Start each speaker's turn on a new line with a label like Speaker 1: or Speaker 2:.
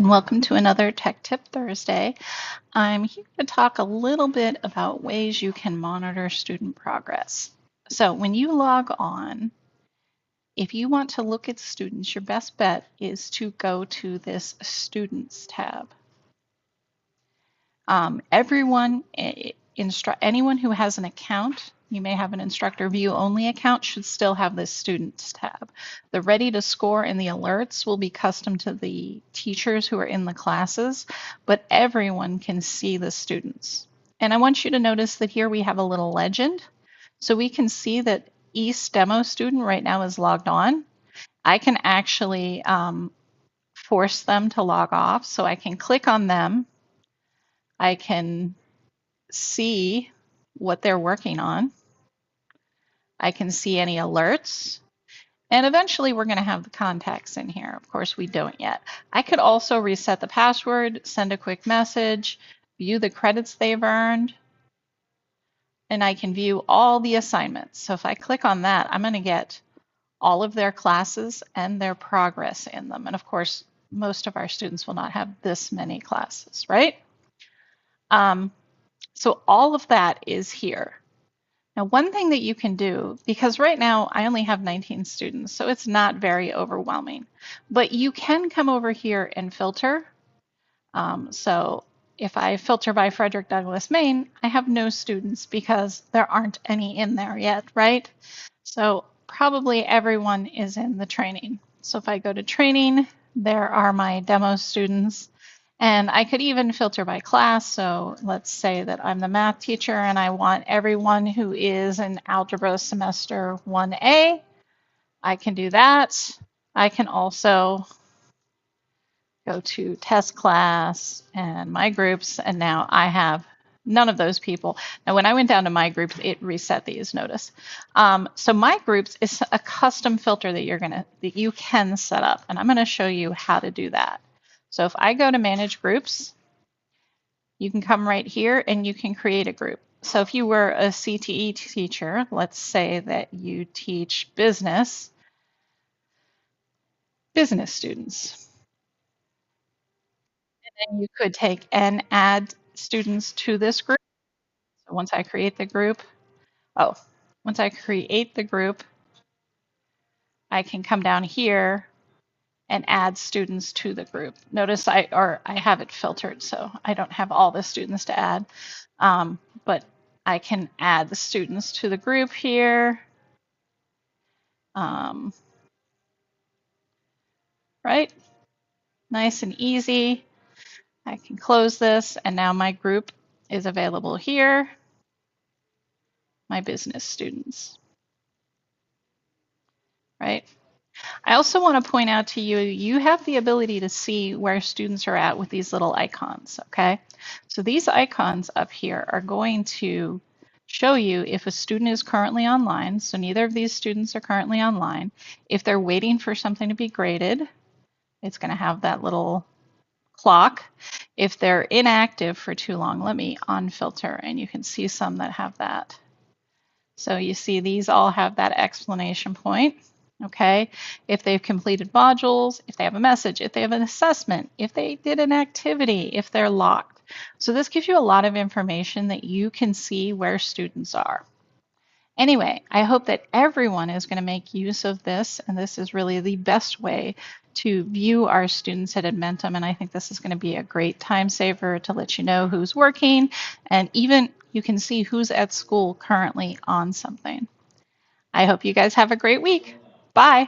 Speaker 1: and welcome to another Tech Tip Thursday. I'm here to talk a little bit about ways you can monitor student progress. So when you log on, if you want to look at students, your best bet is to go to this Students tab. Anyone who has an account, you may have an instructor view only account, should still have this Students tab. The Ready to Score and the alerts will be custom to the teachers who are in the classes, but everyone can see the students. And I want you to notice that here we have a little legend. So we can see that East demo student right now is logged on. I can actually force them to log off. So I can click on them. I can see what they're working on. I can see any alerts. And eventually we're going to have the contacts in here. Of course, we don't yet. I could also reset the password, send a quick message, view the credits they've earned, and I can view all the assignments. So if I click on that, I'm going to get all of their classes and their progress in them. And of course, most of our students will not have this many classes, right? So all of that is here. Now, one thing that you can do, because right now I only have 19 students, so it's not very overwhelming, but you can come over here and filter. So if I filter by Frederick Douglass, Maine, I have no students because there aren't any in there yet, right? So probably everyone is in the training. So if I go to training, there are my demo students. And I could even filter by class. So let's say that I'm the math teacher and I want everyone who is in algebra semester 1A. I can do that. I can also go to test class and my groups, and now I have none of those people. Now, when I went down to my groups, it reset these, notice. So my groups is a custom filter that you can set up, and I'm going to show you how to do that. So if I go to manage groups, you can come right here and you can create a group. So if you were a CTE teacher, let's say that you teach business students. And then you could take and add students to this group. So once I create the group, I can come down here and add students to the group. Notice I have it filtered, so I don't have all the students to add, but I can add the students to the group here. Right? Nice and easy. I can close this, and now my group is available here. My business students. Right? I also want to point out to you, you have the ability to see where students are at with these little icons, okay? So these icons up here are going to show you if a student is currently online, so neither of these students are currently online. If they're waiting for something to be graded, it's going to have that little clock. If they're inactive for too long, let me unfilter, and you can see some that have that. So you see these all have that explanation point. Okay, if they've completed modules, if they have a message, if they have an assessment, if they did an activity, if they're locked. So this gives you a lot of information that you can see where students are. Anyway, I hope that everyone is going to make use of this, and this is really the best way to view our students at Edmentum, and I think this is going to be a great time saver to let you know who's working, and even you can see who's at school currently on something. I hope you guys have a great week. Bye.